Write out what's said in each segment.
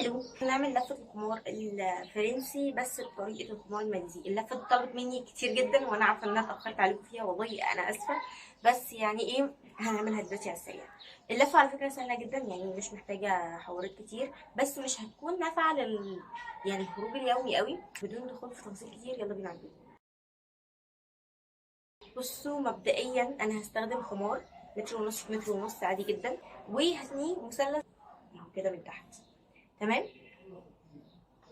الو، هنعمل لفة الخمار الفرنسي بس بطريقة الخمار الماليزي. اللفة دي طلبت مني كتير جدا وانا عارفة ان انا اتأخرت عليكم فيها، والله انا اسفة، بس يعني ايه، هنعملها دلوقتي على السريع. اللفة على فكرة سهلة جدا، يعني مش محتاجة حوارات كتير، بس مش هتكون نافعة يعني الخروج اليومي قوي. بدون دخول في تفاصيل كتير، يلا بينا على الفيديو. بصوا، مبدئيا انا هستخدم خمار متر ونص في متر ونص عادي جدا، وهتنيه مثلث اهو كده من تحت. تمام،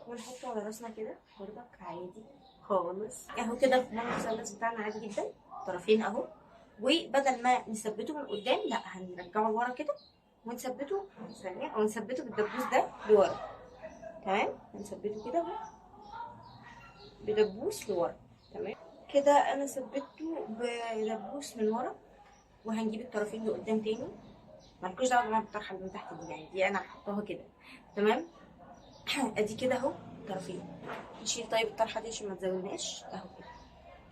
ونحطه على راسنا كده برضك عادي خالص اهو كده. الخمار المثلث بتاعنا عادي جدا، طرفين اهو. وبدل ما نثبته من قدام، لا هنرجعه لورا كده ونثبته ثانية، او نثبته بالدبوس ده لورا. تمام، هنثبته كده اهو بدبوس لورا. تمام كده، انا ثبته بدبوس من ورا، وهنجيب الطرفين لقدام تاني. مالكوش دعوه بقى بالطرحه اللي من تحت دي، يعني دي انا هحطها كده. تمام ادي كده اهو طرفين. نشيل طيب الطرحه دي عشان ما تزودناش اهو كده.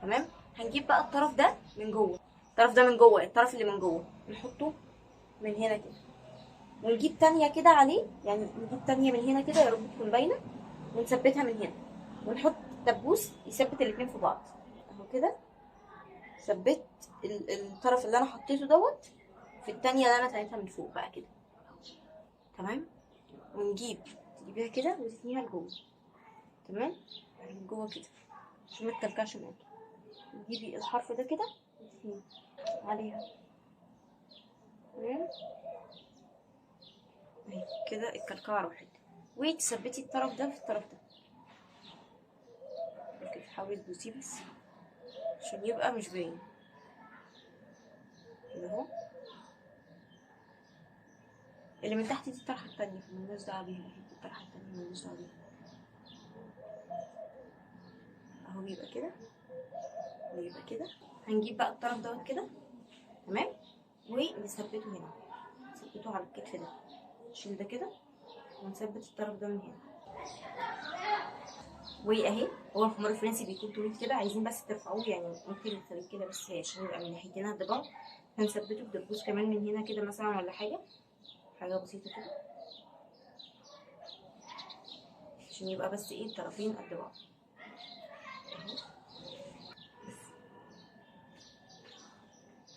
تمام، هنجيب بقى الطرف ده من جوه، الطرف ده من جوه، الطرف اللي من جوه نحطه من هنا كده، ونجيب تانية كده عليه، يعني نجيب تانية من هنا كده، يا رب تكون باينه، ونثبتها من هنا، ونحط دبوس يثبت الاتنين في بعض اهو كده. ثبت الطرف اللي انا حطيته دوت في التانية اللي انا تنيتها من فوق بقى كده. تمام، تجيبيها كده وتتنيها لجوه. تمام، من جوه كده عشان ما تكلكعش معاكي. تجيبي الحرف ده كده وتتنيه عليها. تمام اهي كده الكلكعه راحت، وتثبتي الطرف ده في الطرف ده كده. تحاولي تبوسيه بس عشان يبقى مش باين كده اهو. اللي من تحت دي الطرحه التانية، مالناش دعوه بيها، الطرحه التانية مالناش دعوه بيها اهو. بيبقى كده ويبقى كده. هنجيب بقى الطرف دوت كده. تمام، ونثبته هنا، نثبته على الكتف ده، نشيل ده كده ونثبت الطرف ده من هنا. واهي، هو الخمار الفرنسي بيكون طويل كده، عايزين بس ترفعوه، يعني ممكن نخليه كده بس عشان يبقى من ناحيتين قد بعض. هنثبته بدبوس كمان من هنا كده مثلا، ولا حاجه بسيطه كده، عشان يبقى بس ايه الطرفين قد بعض اهو.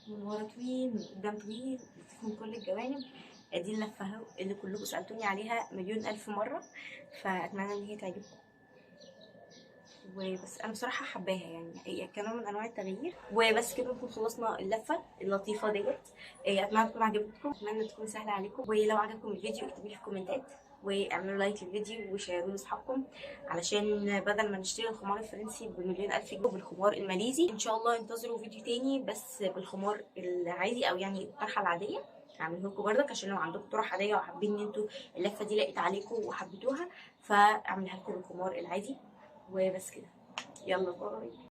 من ورا طويل، من قدام طويل، من كل الجوانب. ادي اللفه اهو اللي كلكم سالتوني عليها مليون الف مره، فاتمنى ان هي تعجبكم. وبس انا بصراحه حباها، يعني هي كنوع من انواع التغيير. وبس كده نكون خلصنا اللفه اللطيفه ديت. اتمنى تكون عجبتكم، اتمنى تكون سهله عليكم. ولو عجبكم الفيديو اكتبوا لي في الكومنتات، واعملوا لايك للفيديو وشيروه لاصحابكم، علشان بدل ما نشتري الخمار الفرنسي بمليون الف جنيه بالخمار الماليزي. ان شاء الله انتظروا فيديو تاني بس بالخمار العادي، او يعني الطرحه العاديه. هعمله لكم بردك عشان لو عندكم طرح عاديه وحابين ان انتوا اللفه دي لقيت عليكم وحبيتوها، فاعملها لكم بالخمار العادي. وبس كده، يلا باي.